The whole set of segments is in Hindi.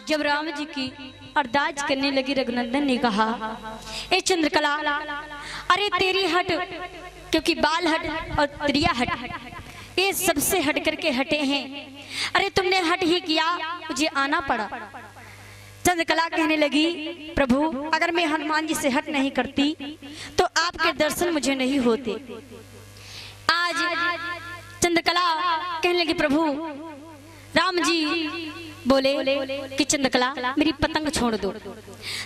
जब राम जी की अरदास करने लगी, रघुनंदन ने कहा, ए चंद्रकला, अरे तेरी हट, क्योंकि बाल हट और त्रिया हट ये सबसे हट करके हटे हैं। अरे तुमने हट ही किया, मुझे आना पड़ा। चंद्रकला कहने लगी, प्रभु अगर मैं हनुमान जी से हट नहीं करती तो आपके दर्शन मुझे नहीं होते। आज चंद्रकला कहने लगी, प्रभु राम जी बोले कि चंद्रकला मेरी पतंग छोड़ दो।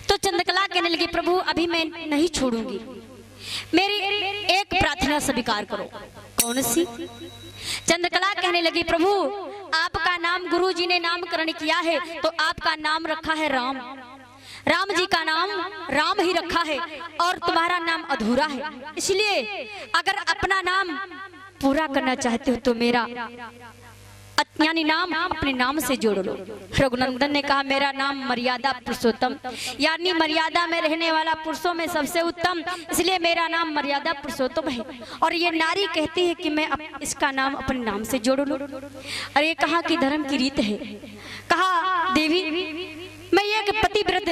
तो चंद्रकला कहने लगी, प्रभु अभी मैं नहीं छोड़ूंगी, मेरी एक प्रार्थना स्वीकार करो। कौन सी? चंद्रकला कहने लगी, प्रभु आपका नाम गुरुजी ने नामकरण किया है तो आपका नाम रखा है राम, राम जी का नाम राम ही रखा है और तुम्हारा नाम अधूरा है, इसलिए अगर अपना नाम पूरा करना चाहते हो तो मेरा यानी नाम अपने नाम से जोड़ लो। रघुनंदन ने कहा, मेरा नाम मर्यादा पुरुषोत्तम, यानी मर्यादा में रहने वाला पुरुषों में सबसे उत्तम, इसलिए मेरा नाम मर्यादा पुरुषोत्तम है। और ये नारी कहती है कि मैं इसका नाम अपने नाम से जोड़ लूं। और ये कहा कि धर्म की रीत है। कहा, देवी मैं एक पतिव्रत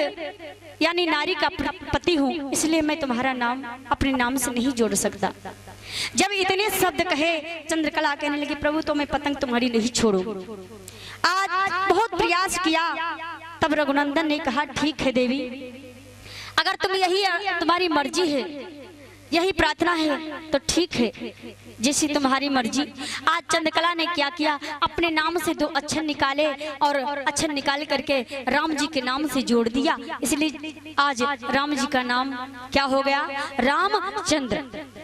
यानी नारी का पति हूँ, इसलिए मैं तुम्हारा नाम अपने नाम से नहीं जोड़ सकता। जब इतने शब्द कहे, चंद्रकला कहने लगी, प्रभु तो मैं पतंग तुम्हारी नहीं छोड़ू। आज बहुत प्रयास किया, तब रघुनंदन ने कहा, ठीक है देवी, अगर तुम यही तुम्हारी मर्जी है, यही प्रार्थना है तो ठीक है, जैसी तुम्हारी मर्जी। आज चंद्रकला ने क्या किया, अपने नाम से 2 अक्षर निकाले और अक्षर निकाल करके राम जी के नाम से जोड़ दिया, इसलिए आज राम जी का नाम क्या हो गया, रामचंद्र।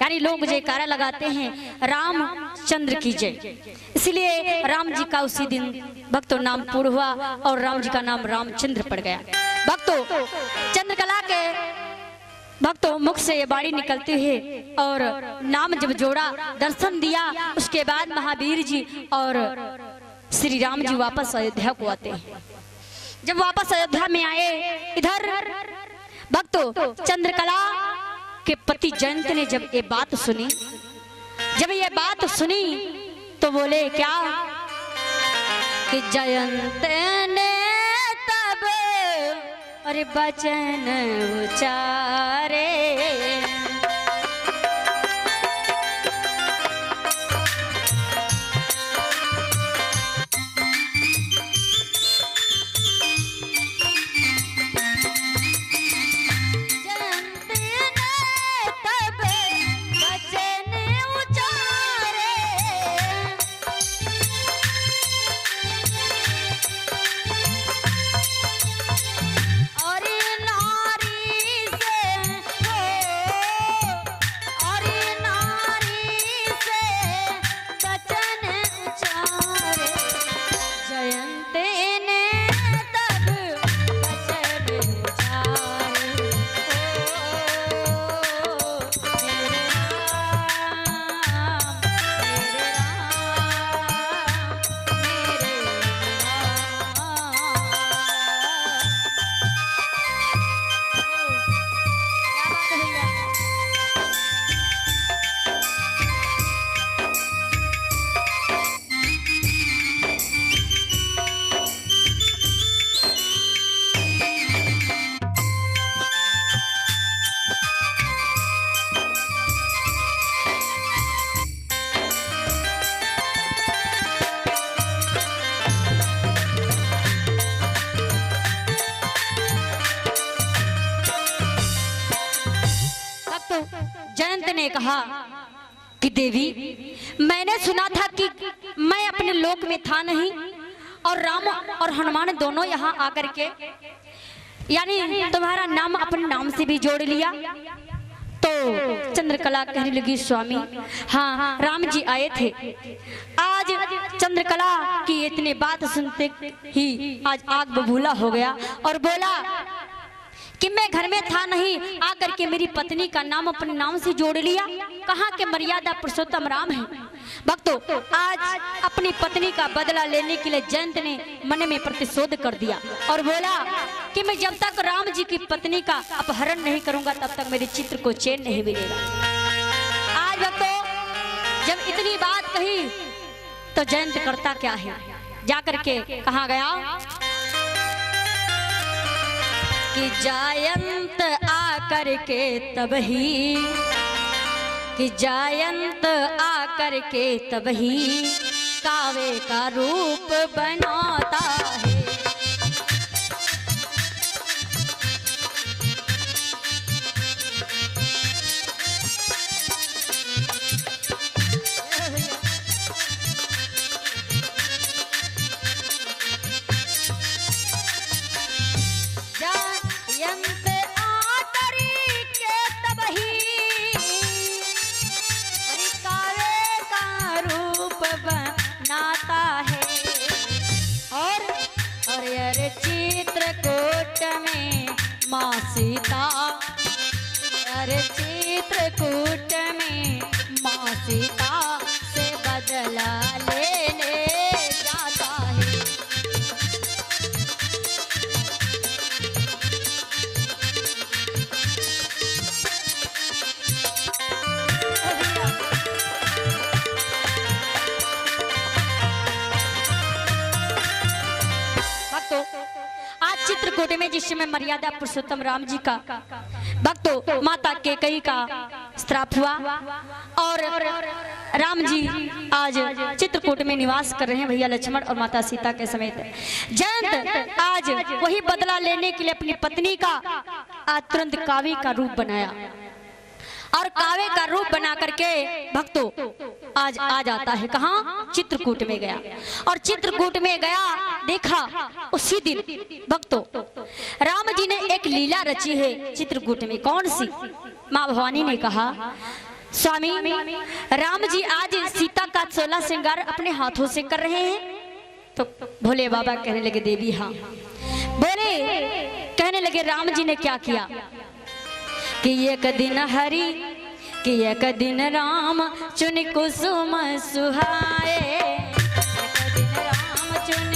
यानी लोग जयकारा लगाते हैं, रामचंद्र की जय, इसलिए राम जी का उसी दिन भक्तों नाम पूर्ण हुआ और राम जी का नाम रामचंद्र पड़ गया। भक्तों चंद्रकला के भक्तों मुख से ये बाड़ी निकलती है और नाम जब जोड़ा, दर्शन दिया, उसके बाद महावीर जी और श्री राम जी वापस अयोध्या को आते हैं। जब वापस अयोध्या में आए, इधर भक्तों चंद्रकला के पति जयंत ने जब ये बात सुनी, जब ये बात सुनी तो बोले क्या कि जयंत ने अरे बचन उचारे, जयंत ने कहा कि देवी मैंने सुना था कि मैं अपने लोक में था नहीं और राम और हनुमान दोनों यहाँ आकर के यानी तुम्हारा नाम अपने नाम से भी जोड़ लिया। तो चंद्रकला कहने लगी, स्वामी हाँ राम जी आए थे। आज चंद्रकला की इतने बात सुनते ही आज आग बबूला हो गया और बोला कि मैं घर में था नहीं, आकर के मेरी पत्नी का नाम अपने नाम से जोड़ लिया। कहाँ के मर्यादा पुरुषोत्तम राम है। भक्तों आज अपनी पत्नी का बदला लेने के लिए जयंत ने मन में प्रतिशोध कर दिया और बोला कि मैं जब तक राम जी की पत्नी का अपहरण नहीं करूंगा तब तक मेरे चित्र को चैन नहीं मिलेगा। आज भक्तों जब इतनी बात कही तो जयंत करता क्या है, जाकर के कहाँ गया कि जायंत आकर के तब ही, कि जायंत आकर के तब ही कावे का रूप बनाता है। चित्रकूट में माँ सीता, अरे चित्रकूट में माँ सीता से बदला लेने जाता है। चित्रकूट में जिस समय मर्यादा पुरुषोत्तम राम जी का भक्तों माता कैकेयी का श्राप हुआ और राम जी आज चित्रकूट में निवास कर रहे हैं भैया लक्ष्मण और माता सीता के समेत। जयंत आज वही बदला लेने के लिए अपनी पत्नी का तुरंत कावे का रूप बनाया और कावे का रूप बना करके भक्तों आज आ जाता है। कहाँ? चित्रकूट में गया और चित्रकूट में गया, देखा उसी दिन भक्तों राम जी ने एक लीला रची है चित्रकूट में। कौन सी? माँ भवानी ने कहा स्वामी राम जी आज सीता का 16 श्रृंगार अपने हाथों से कर रहे हैं। तो भोले बाबा कहने लगे देवी हाँ। बोले कहने लगे राम जी ने क्या किया कि एक दिन हरि, कि एक दिन राम चुन कुसुम सुहाए, एक दिन राम चुन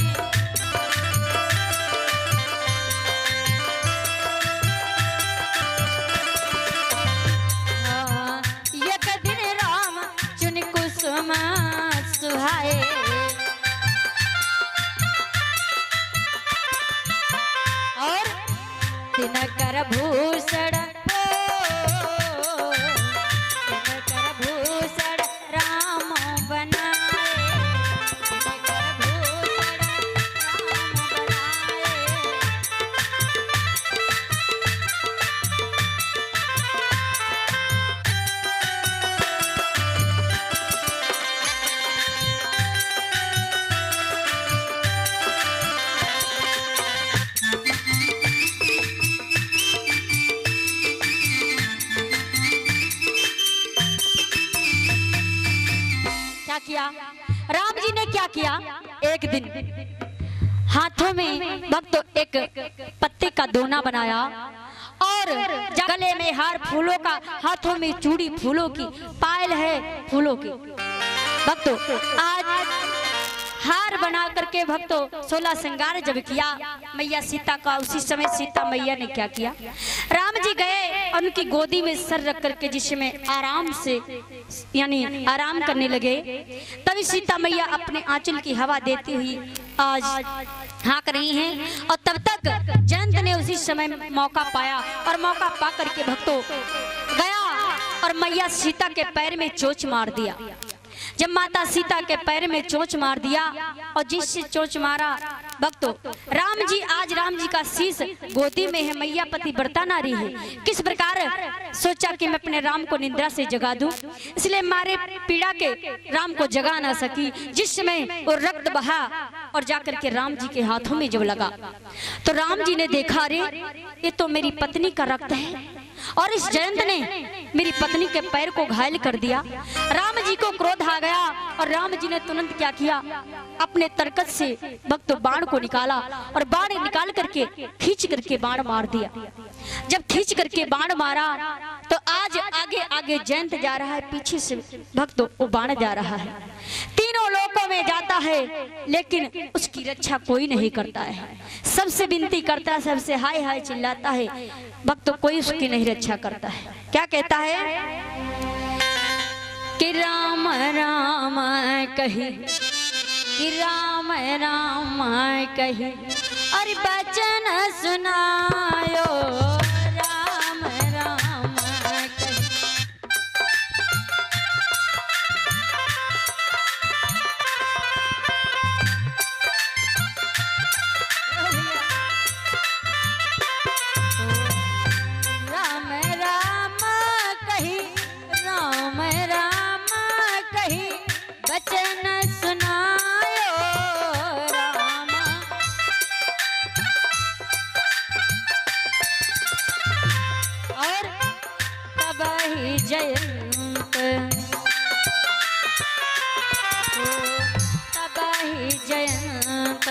एक दिन राम चुन कुसुम सुहाए, और दिनकर भूषण किया राम जी ने क्या किया, एक दिन हाथों में भक्तों एक पत्ते का दोना बनाया और गले में हार फूलों का, हाथों में चूड़ी फूलों की, पायल है फूलों की। भक्तों आज हार बना करके भक्तों 16 श्रृंगार जब किया मैया सीता का, उसी समय सीता मैया ने क्या किया, राम जी गए और उनकी गोदी में सर रख करके जिसमें आराम से यानी आराम करने लगे, तभी सीता मैया अपने आंचल की हवा देती हुई आज हाँक रही हैं। और तब तक जयंत ने उसी समय मौका पाया और मौका पा करके भक्तों गया और मैया सीता के पैर में चोंच मार दिया। जब माता सीता के पैर में चोंच मार दिया और जिससे चोंच मारा भक्तों राम जी, आज राम जी का शीश गोदी में है, मैया पति व्रता नारी है, किस प्रकार सोचा कि मैं अपने राम को निद्रा से जगा दूं, इसलिए मारे पीड़ा के राम को जगा ना सकी। जिस समय वो रक्त बहा और जाकर के राम जी के हाथों में जब लगा तो राम जी ने देखा अरे ये तो मेरी पत्नी का रक्त है और इस जयंत ने मेरी पत्नी के पैर को घायल कर दिया। राम जी को क्रोध आ गया और राम जी ने तुरंत क्या किया, अपने तरकत से भक्त बाण को निकाला और बाण निकाल करके खींच करके बाण मार दिया। जब खींच करके बाण मारा तो आज आगे आगे जयंत जा रहा है, पीछे से भक्तों वो बाण जा रहा है, तीनों लोकों में जाता है लेकिन उसकी रक्षा कोई नहीं करता है। सबसे विनती करता है, सबसे हाय हाय चिल्लाता है, भक्तों कोई उसकी नहीं रक्षा करता है। क्या कहता है कि राम राम कही, कि राम राम कही, अरे बचन सुनायो जयंत, तब ही जयंत,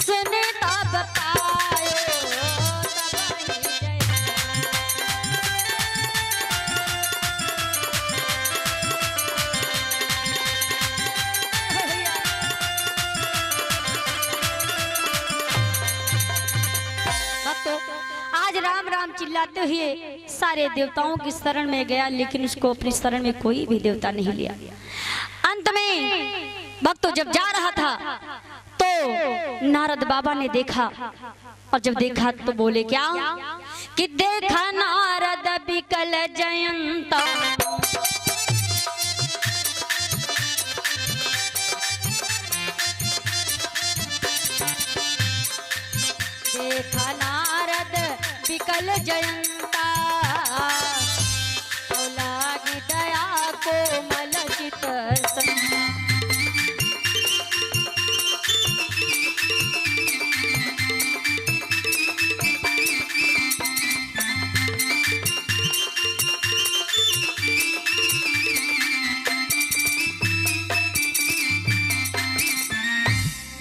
सुने तब पायो तब ही जयंत। भक्तों, आज राम राम चिल्लाते हुए सारे देवताओं की शरण में गया, लेकिन उसको अपनी शरण में कोई भी देवता नहीं लिया। अंत में भक्तों जब जा रहा था तो नारद बाबा ने देखा, और जब देखा तो बोले क्या कि देखा नारद बिकल जयंता, देखा नारद बिकल जयंता, तो लागी दया कोमल चित संग।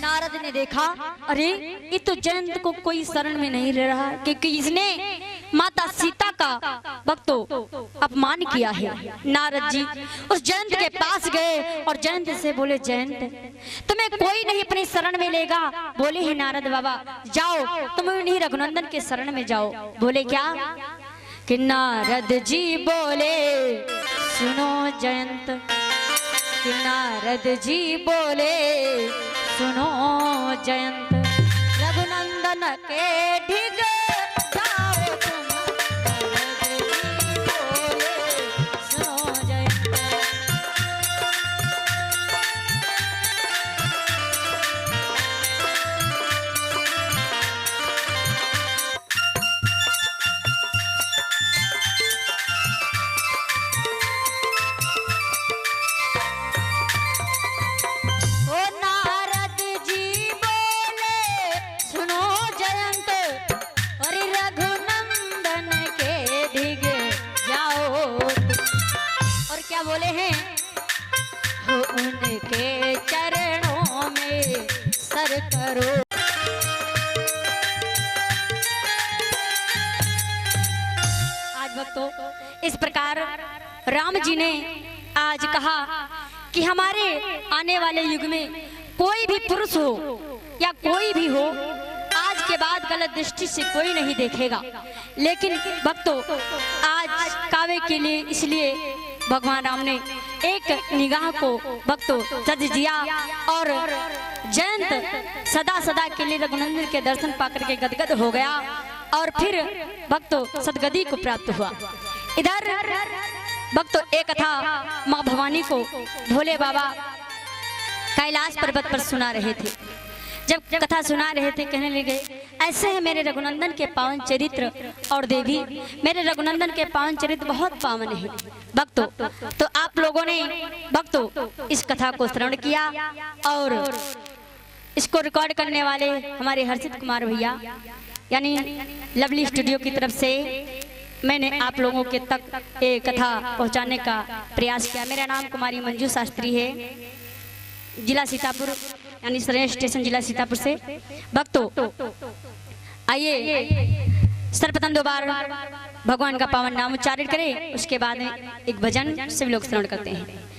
नारद ने देखा, अरे ये तो जयंत को कोई शरण में नहीं ले रहा, क्योंकि इसने माता सीता का भक्तों अपमान किया है। नारद जी उस जयंत के पास गए और जयंत से बोले, जयंत तुम्हें कोई नहीं अपनी शरण में लेगा। बोले ही नारद बाबा जाओ तुम उन्हीं रघुनंदन के शरण में जाओ। बोले क्या कि नारद जी बोले सुनो जयंत, कि नारद जी बोले सुनो जयंत, रघुनंदन के ढिग जाओ तुम, बोले सुनो जयंत। बोले हैं हो उनके चरणों में सर करो। आज भक्तों इस प्रकार राम जी ने आज कहा कि हमारे आने वाले युग में कोई भी पुरुष हो या कोई भी हो, आज के बाद गलत दृष्टि से कोई नहीं देखेगा। लेकिन भक्तों आज काव्य के लिए इसलिए भगवान राम ने एक निगाह को भक्तों सज दिया और जयंत सदा सदा के लिए रघुनंदन के दर्शन पाकर के गदगद हो गया और फिर भक्तों सदगति को प्राप्त हुआ। इधर भक्तों एक कथा माँ भवानी को भोले बाबा कैलाश पर्वत पर सुना रहे थे। जब कथा सुना रहे थे कहने लगे, ऐसे है मेरे रघुनंदन के पावन चरित्र, और देवी मेरे रघुनंदन के पावन चरित्र बहुत पावन है। भक्तों तो आप लोगों ने भक्तों इस कथा को श्रवण किया और इसको रिकॉर्ड करने वाले हमारे हर्षित कुमार भैया यानी लवली स्टूडियो की तरफ से मैंने आप लोगों के तक ये कथा पहुंचाने का प्रयास किया। मेरा नाम कुमारी मंजू शास्त्री है, जिला सीतापुर यानी सरें स्टेशन जिला सीतापुर से। भक्तों आइए सर्वप्रथम 2 बार भगवान का पावन नाम उच्चारण करें, उसके बाद एक भजन सभी लोग श्रवण करते हैं।